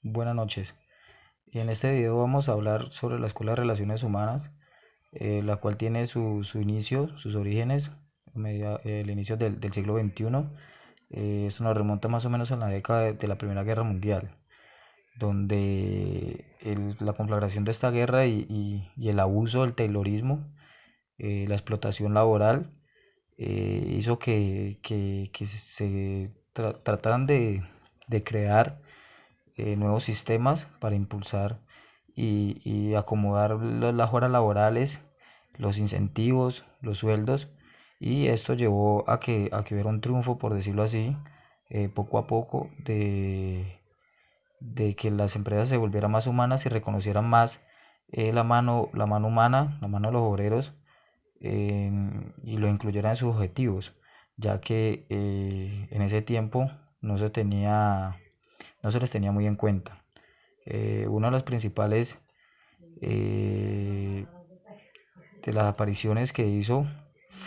Buenas noches. En este video vamos a hablar sobre la Escuela de Relaciones Humanas, la cual tiene su inicio, sus orígenes, el inicio del siglo XXI. Esto nos remonta más o menos a la década de la Primera Guerra Mundial, donde la conflagración de esta guerra y el abuso del taylorismo, la explotación laboral, hizo que se trataran de crear nuevos sistemas para impulsar y acomodar las horas laborales, los incentivos, los sueldos, y esto llevó a que hubiera un triunfo, por decirlo así, poco a poco, de que las empresas se volvieran más humanas y reconocieran más la mano humana, la mano de los obreros, y lo incluyeran en sus objetivos, ya que en ese tiempo no se tenía, no se les tenía muy en cuenta. Una de las principales eh, de las apariciones que hizo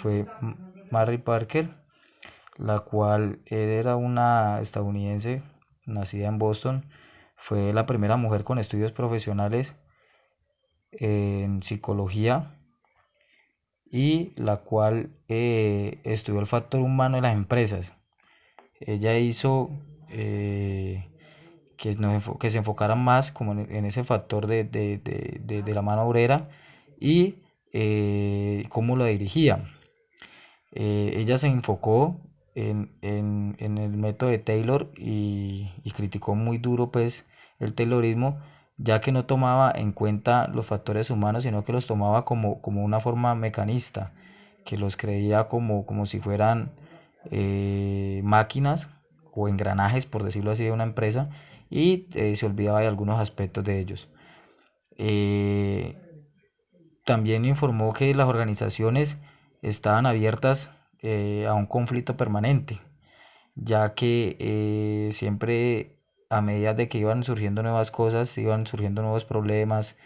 fue Mary Parker, la cual era una estadounidense nacida en Boston. Fue la primera mujer con estudios profesionales en psicología y la cual estudió el factor humano en las empresas. Ella hizo que se enfocaran más como en ese factor de la mano obrera y cómo lo dirigía. Ella se enfocó en el método de Taylor y criticó muy duro pues el Taylorismo, ya que no tomaba en cuenta los factores humanos, sino que los tomaba como una forma mecanista, que los creía como si fueran máquinas o engranajes, por decirlo así, de una empresa, y se olvidaba de algunos aspectos de ellos. Eh, También informó que las organizaciones estaban abiertas a un conflicto permanente, ya que siempre a medida de que iban surgiendo nuevas cosas, iban surgiendo nuevos problemas,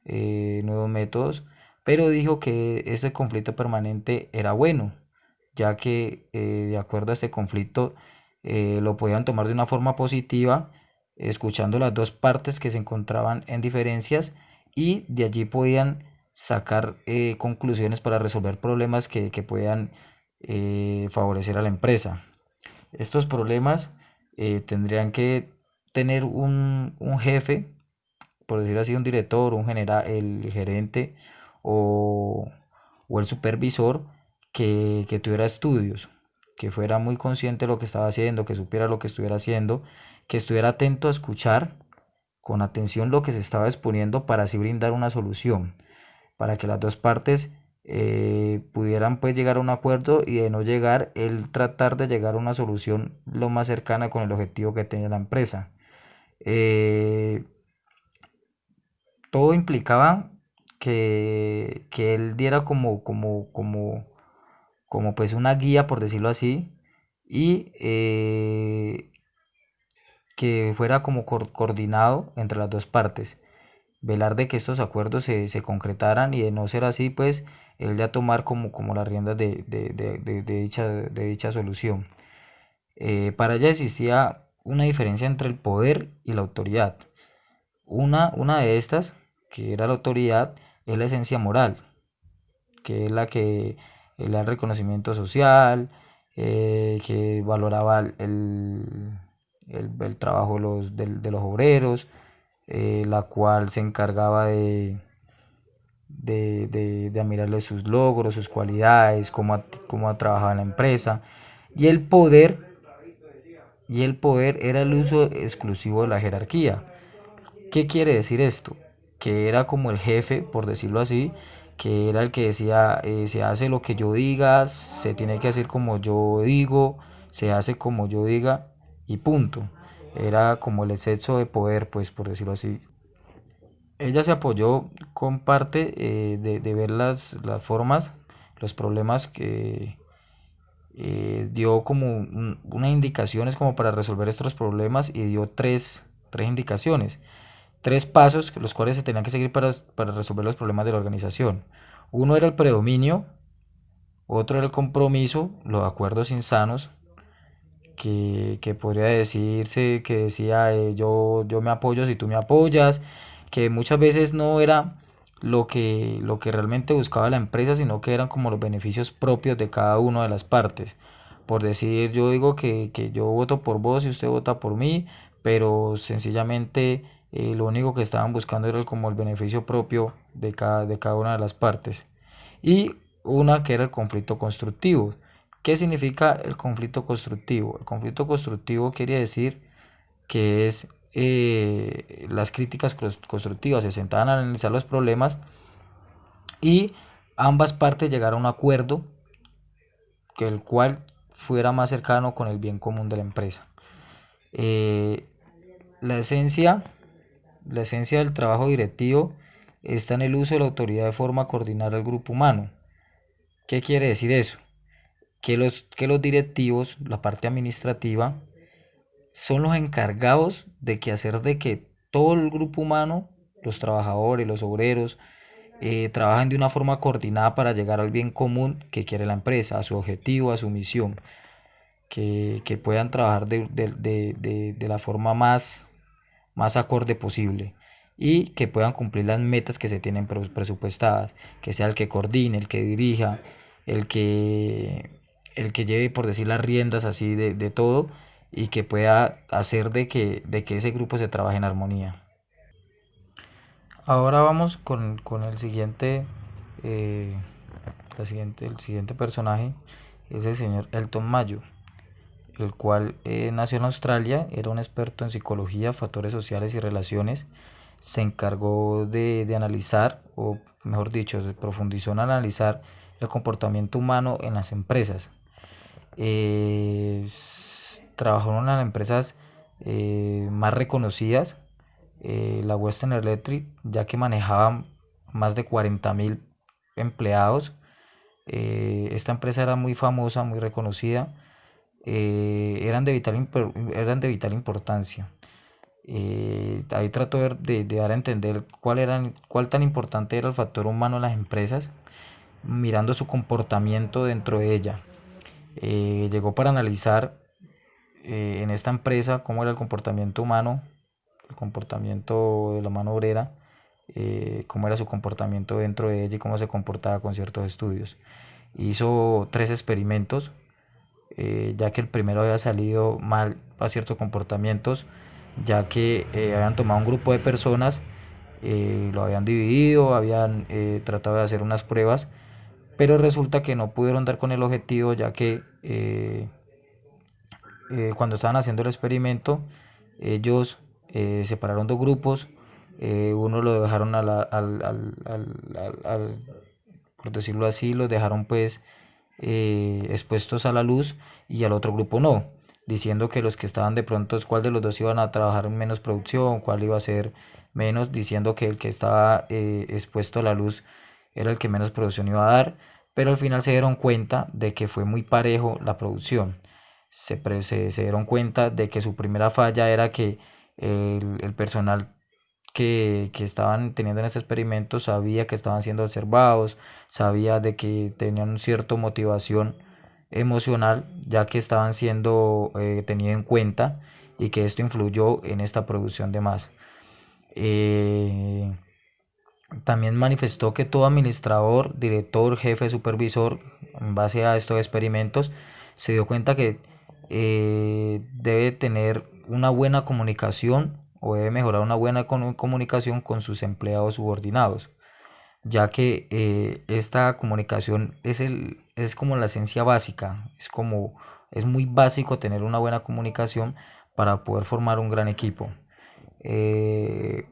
nuevos métodos, pero dijo que este conflicto permanente era bueno, ya que de acuerdo a este conflicto lo podían tomar de una forma positiva, escuchando las dos partes que se encontraban en diferencias, y de allí podían sacar conclusiones para resolver problemas que puedan favorecer a la empresa. Estos problemas tendrían que tener un jefe, por decir así, un director, un general, el gerente o, o el supervisor que tuviera estudios, que fuera muy consciente de lo que estaba haciendo, que supiera lo que estuviera haciendo, que estuviera atento a escuchar con atención lo que se estaba exponiendo para así brindar una solución, para que las dos partes pudieran pues llegar a un acuerdo, y de no llegar, el tratar de llegar a una solución lo más cercana con el objetivo que tenía la empresa. Eh, Todo implicaba que él diera como pues una guía, por decirlo así, y que fuera como coordinado entre las dos partes, velar de que estos acuerdos se concretaran, y de no ser así, pues él ya tomar como las riendas de dicha solución. Para ella existía una diferencia entre el poder y la autoridad. Una de estas, que era la autoridad, es la esencia moral, que es la que le da el reconocimiento social, que valoraba el trabajo de los obreros, la cual se encargaba de admirarle sus logros, sus cualidades, cómo ha trabajado en la empresa. Y el poder, y el poder era el uso exclusivo de la jerarquía. ¿Qué quiere decir esto? Que era como el jefe, por decirlo así, que era el que decía, se hace lo que yo diga, se tiene que hacer como yo digo, se hace como yo diga, y punto. Era como el exceso de poder, pues, por decirlo así. Ella se apoyó con parte de ver las formas, los problemas que dio como unas indicaciones como para resolver estos problemas, y dio tres indicaciones, tres pasos los cuales se tenían que seguir para resolver los problemas de la organización. Uno era el predominio, otro era el compromiso, los acuerdos insanos, que podría decirse que decía yo me apoyo si tú me apoyas, que muchas veces no era lo que realmente buscaba la empresa, sino que eran como los beneficios propios de cada una de las partes. Por decir, yo digo que yo voto por vos y usted vota por mí, pero sencillamente lo único que estaban buscando era como el beneficio propio de cada una de las partes. Y una que era el conflicto constructivo. ¿Qué significa el conflicto constructivo? El conflicto constructivo quiere decir que es las críticas constructivas se sentaban a analizar los problemas y ambas partes llegaron a un acuerdo que el cual fuera más cercano con el bien común de la empresa. Eh, la esencia, la esencia del trabajo directivo está en el uso de la autoridad de forma a coordinar al grupo humano. ¿Qué quiere decir eso? Que los directivos, la parte administrativa, son los encargados de que hacer de que todo el grupo humano, los trabajadores, los obreros, trabajen de una forma coordinada para llegar al bien común que quiere la empresa, a su objetivo, a su misión, que puedan trabajar de la forma más acorde posible y que puedan cumplir las metas que se tienen presupuestadas, que sea el que coordine, el que dirija, el que, el que lleve, por decir, las riendas así de todo y que pueda hacer de que ese grupo se trabaje en armonía. Ahora vamos con eh, el siguiente personaje, es el señor Elton Mayo, el cual nació en Australia, era un experto en psicología, factores sociales y relaciones. Se encargó de analizar, o mejor dicho, se profundizó en analizar el comportamiento humano en las empresas. Trabajó en una de las empresas más reconocidas, la Western Electric, ya que manejaba más de 40.000 empleados. Esta empresa era muy famosa, muy reconocida, eran de vital importancia. Ahí trato de dar a entender cuál tan importante era el factor humano en las empresas, mirando su comportamiento dentro de ella. Llegó para analizar en esta empresa cómo era el comportamiento humano, el comportamiento de la mano obrera, cómo era su comportamiento dentro de ella y cómo se comportaba con ciertos estudios. Hizo 3 experimentos, ya que el primero había salido mal a ciertos comportamientos, ya que habían tomado un grupo de personas, lo habían dividido, habían tratado de hacer unas pruebas, pero resulta que no pudieron dar con el objetivo, ya que cuando estaban haciendo el experimento, ellos separaron 2 grupos, uno lo dejaron por decirlo así, los dejaron pues expuestos a la luz y al otro grupo no, diciendo que los que estaban de pronto, cuál de los dos iban a trabajar en menos producción, cuál iba a ser menos, diciendo que el que estaba expuesto a la luz era el que menos producción iba a dar, pero al final se dieron cuenta de que fue muy parejo la producción. Se dieron cuenta de que su primera falla era que el personal que estaban teniendo en este experimento sabía que estaban siendo observados, sabía de que tenían un cierto motivación emocional, ya que estaban siendo tenidos en cuenta y que esto influyó en esta producción de masa. Eh, También manifestó que todo administrador, director, jefe, supervisor, en base a estos experimentos, se dio cuenta que debe tener una buena comunicación o debe mejorar una buena comunicación con sus empleados subordinados, ya que esta comunicación es como la esencia básica, es muy básico tener una buena comunicación para poder formar un gran equipo. Eh,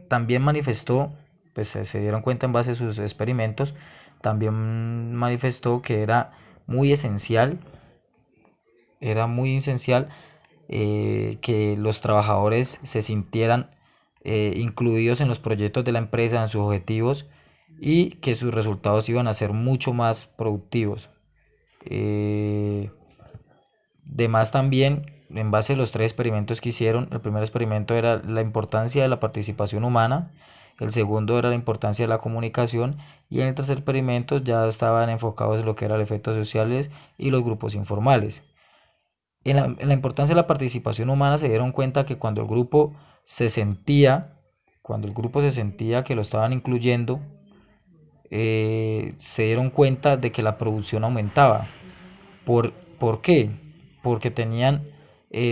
También manifestó, pues se dieron cuenta en base a sus experimentos, también manifestó que era muy esencial que los trabajadores se sintieran incluidos en los proyectos de la empresa, en sus objetivos y que sus resultados iban a ser mucho más productivos. Eh, Además también, en base a los 3 experimentos que hicieron, el primer experimento era la importancia de la participación humana, el segundo era la importancia de la comunicación y en el tercer experimento ya estaban enfocados en lo que eran los efectos sociales y los grupos informales. En la importancia de la participación humana se dieron cuenta que se sentía, cuando el grupo se sentía que lo estaban incluyendo, se dieron cuenta de que la producción aumentaba. ¿Por qué? Porque tenían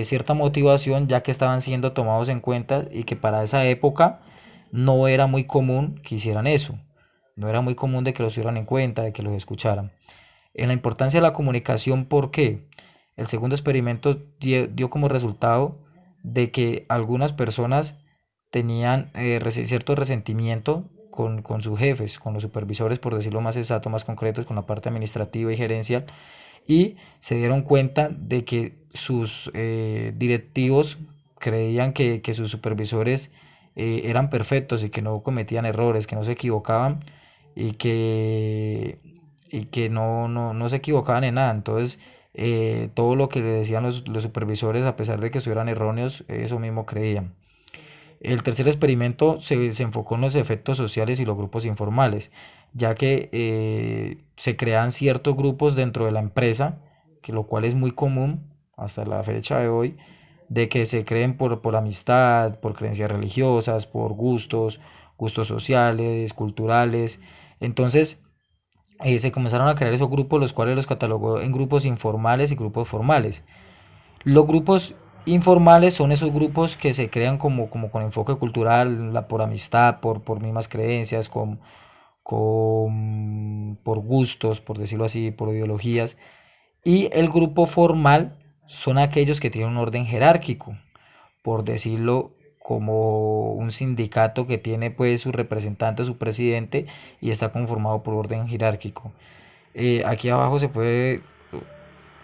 cierta motivación ya que estaban siendo tomados en cuenta y que para esa época no era muy común que hicieran eso. No era muy común de que los tuvieran en cuenta, de que los escucharan. En la importancia de la comunicación, ¿por qué? El segundo experimento dio como resultado de que algunas personas tenían cierto resentimiento con sus jefes, con los supervisores, por decirlo más exacto, más concretos, con la parte administrativa y gerencial, y se dieron cuenta de que sus directivos creían que sus supervisores eran perfectos y que no cometían errores, que no se equivocaban y que, no se equivocaban en nada. Entonces, todo lo que le decían los supervisores, a pesar de que estuvieran erróneos, eso mismo creían. El tercer experimento se enfocó en los efectos sociales y los grupos informales, ya que se crean ciertos grupos dentro de la empresa, que lo cual es muy común hasta la fecha de hoy, de que se creen por amistad, por creencias religiosas, por gustos sociales, culturales. Entonces, se comenzaron a crear esos grupos, los cuales los catalogó en grupos informales y grupos formales. Los grupos informales son esos grupos que se crean como con enfoque cultural, por amistad, por mismas creencias, por gustos, por decirlo así, por ideologías. Y el grupo formal son aquellos que tienen un orden jerárquico, por decirlo como un sindicato que tiene pues su representante, su presidente, y está conformado por orden jerárquico. Aquí abajo se puede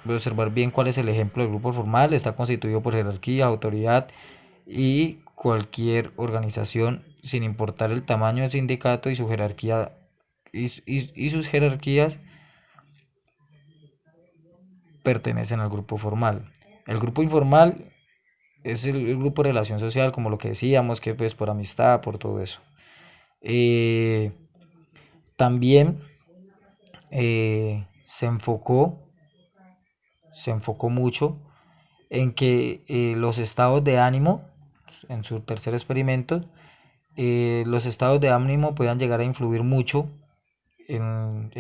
observar bien cuál es el ejemplo del grupo formal. Está constituido por jerarquía, autoridad y cualquier organización, sin importar el tamaño del sindicato y su jerarquía y sus jerarquías, pertenecen al grupo formal. El grupo informal es el grupo de relación social, como lo que decíamos, que pues por amistad, por todo eso. Eh, También se enfocó mucho en que los estados de ánimo, en su tercer experimento, los estados de ánimo puedan llegar a influir mucho en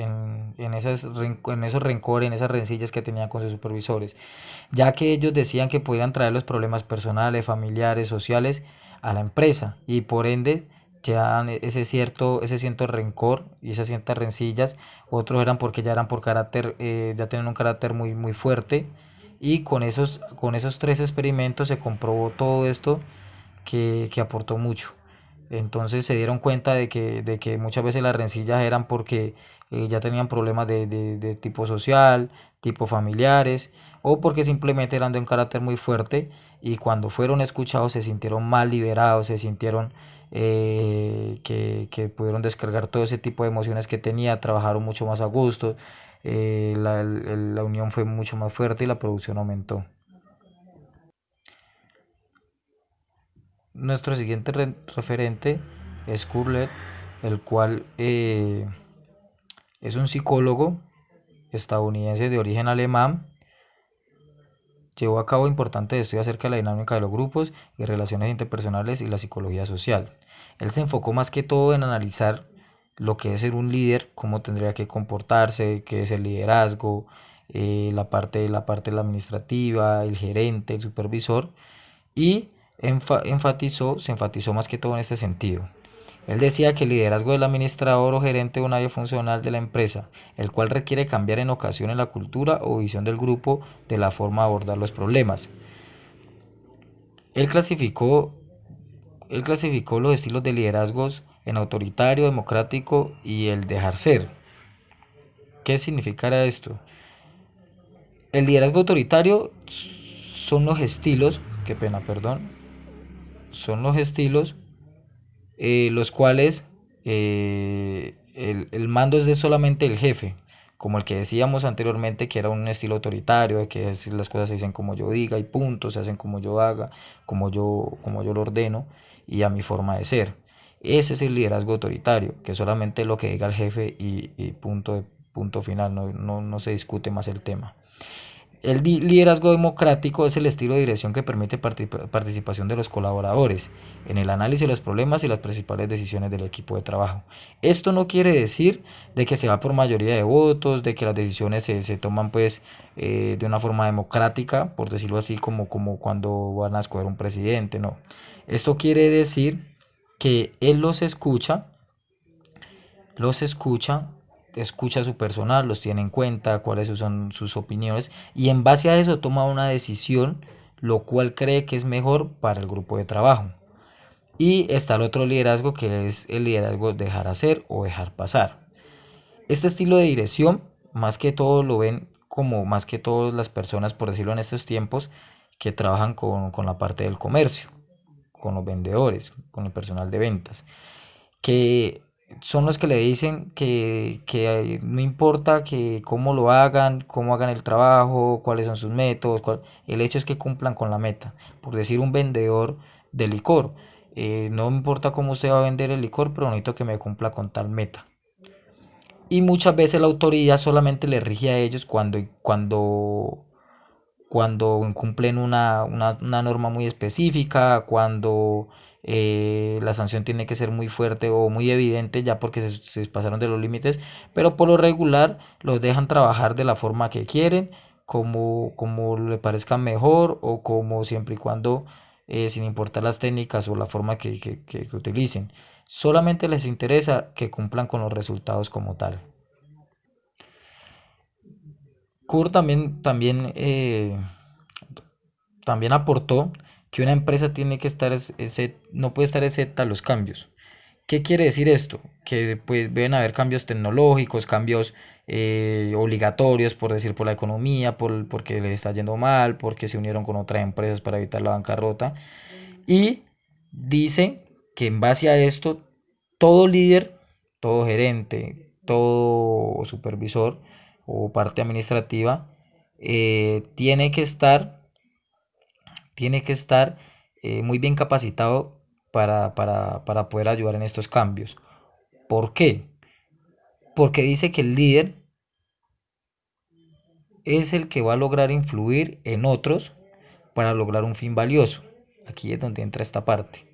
esos rencores, en esas rencillas que tenían con sus supervisores, ya que ellos decían que podían traer los problemas personales, familiares, sociales a la empresa y por ende ya ese cierto rencor y esas ciertas rencillas. Otros eran porque ya eran por carácter, ya tenían un carácter muy, muy fuerte, y con esos tres experimentos se comprobó todo esto que aportó mucho. Entonces se dieron cuenta de que muchas veces las rencillas eran porque ya tenían problemas de tipo social, tipo familiares, o porque simplemente eran de un carácter muy fuerte, y cuando fueron escuchados se sintieron más liberados, se sintieron que pudieron descargar todo ese tipo de emociones que tenía, trabajaron mucho más a gusto, la unión fue mucho más fuerte y la producción aumentó. Nuestro siguiente referente es Kurlet, el cual es un psicólogo estadounidense de origen alemán. Llevó a cabo importantes estudios acerca de la dinámica de los grupos y relaciones interpersonales y la psicología social. Él se enfocó más que todo en analizar lo que es ser un líder, cómo tendría que comportarse, qué es el liderazgo, la parte de la administrativa, el gerente, el supervisor, y se enfatizó más que todo en este sentido. Él decía que el liderazgo del administrador o gerente de un área funcional de la empresa, el cual requiere cambiar en ocasiones la cultura o visión del grupo de la forma de abordar los problemas. Él clasificó, él clasificó los estilos de liderazgos en autoritario, democrático y el dejar ser. ¿Qué significará esto? El liderazgo autoritario son los estilos, qué pena, perdón, son los estilos los cuales el mando es de solamente el jefe, como el que decíamos anteriormente, que era un estilo autoritario, de que las cosas se dicen como yo diga y punto, se hacen como yo haga, como yo lo ordeno y a mi forma de ser. Ese es el liderazgo autoritario, que solamente es lo que diga el jefe y punto final, no se discute más el tema. El liderazgo democrático es el estilo de dirección que permite participación de los colaboradores en el análisis de los problemas y las principales decisiones del equipo de trabajo. Esto no quiere decir de que se va por mayoría de votos, de que las decisiones se toman pues de una forma democrática, por decirlo así, como cuando van a escoger un presidente, no. Esto quiere decir que él los escucha, escucha a su personal, los tiene en cuenta, cuáles son sus opiniones y en base a eso toma una decisión, lo cual cree que es mejor para el grupo de trabajo. Y está el otro liderazgo que es el liderazgo dejar hacer o dejar pasar. Este estilo de dirección, más que todo lo ven como más que todas las personas, por decirlo en estos tiempos, que trabajan con la parte del comercio, con los vendedores, con el personal de ventas que son los que le dicen que no importa que cómo lo hagan, cómo hagan el trabajo, cuáles son sus métodos, el hecho es que cumplan con la meta. Por decir un vendedor de licor, no me importa cómo usted va a vender el licor, pero necesito que me cumpla con tal meta. Y muchas veces la autoridad solamente le rige a ellos cuando incumplen una norma muy específica, cuando la sanción tiene que ser muy fuerte o muy evidente ya porque se pasaron de los límites, pero por lo regular los dejan trabajar de la forma que quieren, como le parezca mejor o como siempre y cuando, sin importar las técnicas o la forma que utilicen, solamente les interesa que cumplan con los resultados como tal. Kurt también aportó que una empresa tiene que estar, no puede estar exenta a los cambios. ¿Qué quiere decir esto? Que pues deben haber cambios tecnológicos, cambios obligatorios, por decir, por la economía, porque les está yendo mal, porque se unieron con otras empresas para evitar la bancarrota. Y dice que en base a esto, todo líder, todo gerente, todo supervisor o parte administrativa tiene que estar muy bien capacitado para poder ayudar en estos cambios. ¿Por qué? Porque dice que el líder es el que va a lograr influir en otros para lograr un fin valioso. Aquí es donde entra esta parte.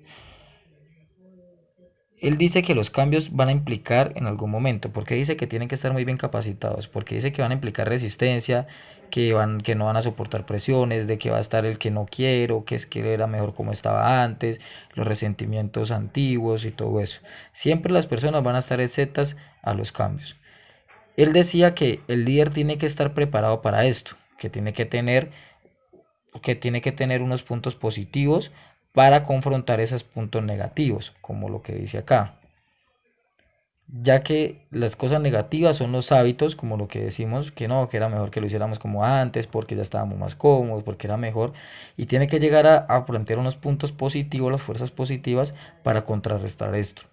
Él dice que los cambios van a implicar en algún momento, porque dice que tienen que estar muy bien capacitados, porque dice que van a implicar resistencia, que no van a soportar presiones, de que va a estar el que no quiero, que es que era mejor como estaba antes, los resentimientos antiguos y todo eso. Siempre las personas van a estar exentas a los cambios. Él decía que el líder tiene que estar preparado para esto, que tiene que tener unos puntos positivos para confrontar esos puntos negativos, como lo que dice acá. Ya que las cosas negativas son los hábitos, como lo que decimos, que no, que era mejor que lo hiciéramos como antes, porque ya estábamos más cómodos, porque era mejor, y tiene que llegar a plantear unos puntos positivos, las fuerzas positivas, para contrarrestar esto.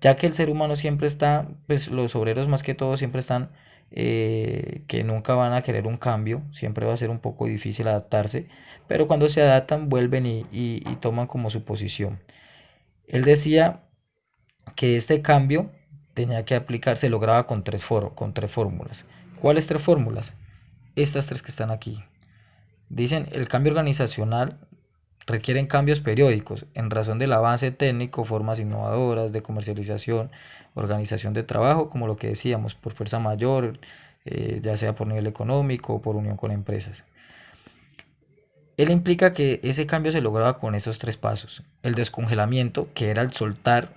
Ya que el ser humano siempre está, pues los obreros más que todo siempre están, que nunca van a querer un cambio, siempre va a ser un poco difícil adaptarse, pero cuando se adaptan vuelven y toman como su posición. Él decía que este cambio tenía que aplicarse, lograba con tres fórmulas. ¿Cuáles tres fórmulas? Estas tres que están aquí. Dicen, el cambio organizacional requieren cambios periódicos en razón del avance técnico, formas innovadoras de comercialización, organización de trabajo, como lo que decíamos, por fuerza mayor, ya sea por nivel económico o por unión con empresas. Él implica que ese cambio se lograba con esos tres pasos. El descongelamiento, que era el soltar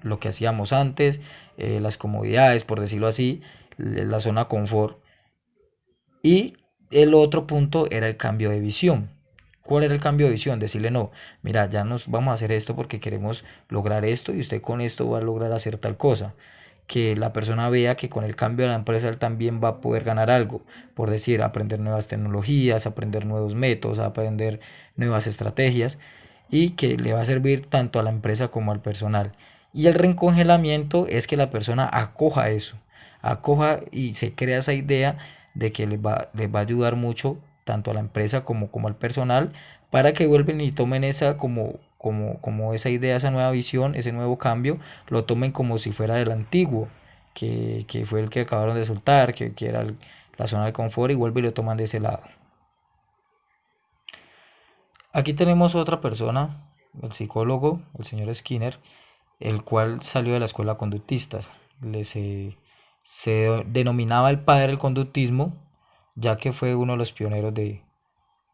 lo que hacíamos antes, las comodidades, por decirlo así, la zona confort. Y el otro punto era el cambio de visión. ¿Cuál era el cambio de visión? Decirle, no, mira, ya nos vamos a hacer esto porque queremos lograr esto y usted con esto va a lograr hacer tal cosa. Que la persona vea que con el cambio de la empresa él también va a poder ganar algo. Por decir, aprender nuevas tecnologías, aprender nuevos métodos, aprender nuevas estrategias y que le va a servir tanto a la empresa como al personal. Y el reencongelamiento es que la persona acoja eso, acoja y se crea esa idea de que les va a ayudar mucho tanto a la empresa como al personal para que vuelven y tomen esa como esa idea, esa nueva visión, ese nuevo cambio, lo tomen como si fuera del antiguo, que fue el que acabaron de soltar, que era la zona de confort y vuelven y lo toman de ese lado. Aquí tenemos otra persona, el psicólogo, el señor Skinner, el cual salió de la escuela conductistas. Se denominaba el padre del conductismo, ya que fue uno de los pioneros de,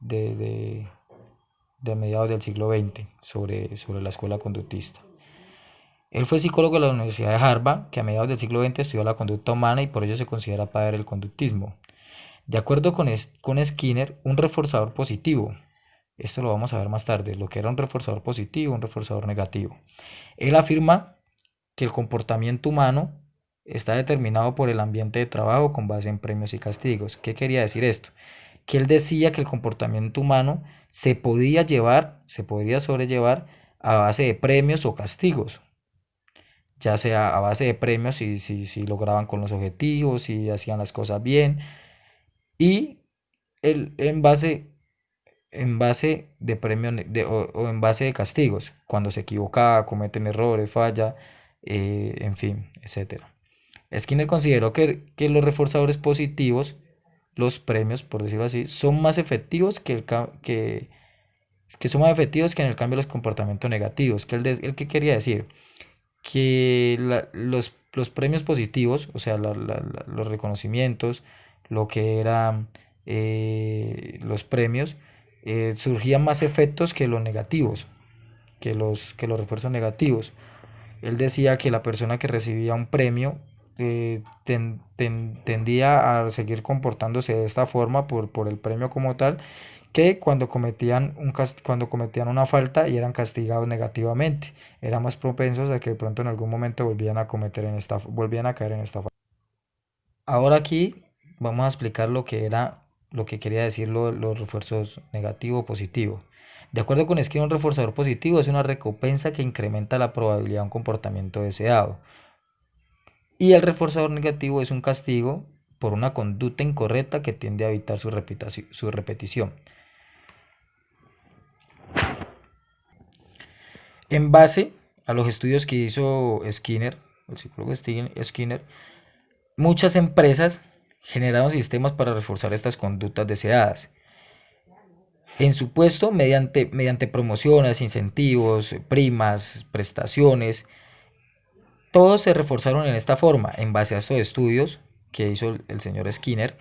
de- de mediados del siglo XX sobre la escuela conductista. Él fue psicólogo de la Universidad de Harvard, que a mediados del siglo XX estudió la conducta humana y por ello se considera padre del conductismo. De acuerdo con Skinner, un reforzador positivo, esto lo vamos a ver más tarde, lo que era un reforzador positivo, un reforzador negativo. Él afirma que el comportamiento humano está determinado por el ambiente de trabajo con base en premios y castigos. ¿Qué quería decir esto? Que él decía que el comportamiento humano se podría sobrellevar a base de premios o castigos, ya sea a base de premios si lograban con los objetivos, si hacían las cosas bien, y el, en base de premios o en base de castigos, cuando se equivocaba, cometen errores, falla, en fin, etcétera. Skinner consideró que los reforzadores positivos, los premios, por decirlo así, son más efectivos que son más efectivos que en el cambio los comportamientos negativos. ¿El que quería decir? Que los premios positivos, o sea, los reconocimientos, lo que eran los premios, surgían más efectos que los negativos, que los refuerzos negativos. Él decía que la persona que recibía un premio tendía a seguir comportándose de esta forma por el premio como tal, que cuando cometían una falta y eran castigados negativamente, eran más propensos a que de pronto en algún momento volvían a caer en esta falta. Ahora aquí vamos a explicar lo que quería decir los refuerzos negativo o positivo. De acuerdo con Skinner, un reforzador positivo es una recompensa que incrementa la probabilidad de un comportamiento deseado. Y el reforzador negativo es un castigo por una conducta incorrecta que tiende a evitar su repetición. En base a los estudios que hizo Skinner, el psicólogo Skinner, muchas empresas generaron sistemas para reforzar estas conductas deseadas. En su puesto, mediante promociones, incentivos, primas, prestaciones, todos se reforzaron en esta forma, en base a estos estudios que hizo el señor Skinner,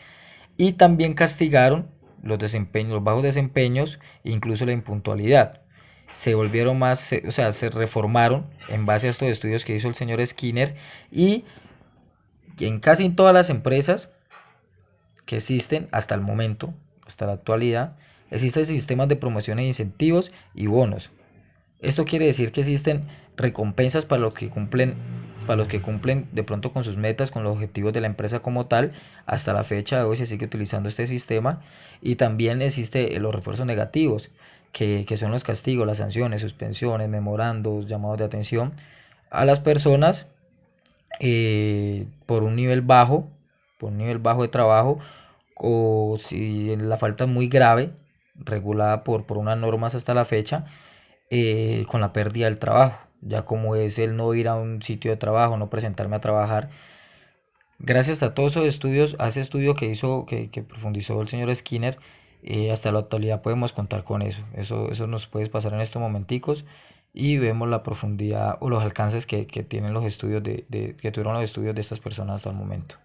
y también castigaron los bajos desempeños e incluso la impuntualidad. Se volvieron o sea, se reformaron en base a estos estudios que hizo el señor Skinner y en casi todas las empresas que existen hasta el momento, hasta la actualidad, existen sistemas de promoción e incentivos y bonos. Esto quiere decir que existen recompensas para los que cumplen de pronto con sus metas, con los objetivos de la empresa como tal. Hasta la fecha de hoy se sigue utilizando este sistema y también existe los refuerzos negativos, que son los castigos, las sanciones, suspensiones, memorandos, llamados de atención a las personas por un nivel bajo de trabajo, o si la falta es muy grave, regulada por unas normas hasta la fecha, con la pérdida del trabajo, ya como es el no ir a un sitio de trabajo, no presentarme a trabajar. Gracias a todos esos estudios, a ese estudio que profundizó el señor Skinner, hasta la actualidad podemos contar con eso. Eso nos puede pasar en estos momenticos y vemos la profundidad o los alcances que tienen los estudios que tuvieron los estudios de estas personas hasta el momento.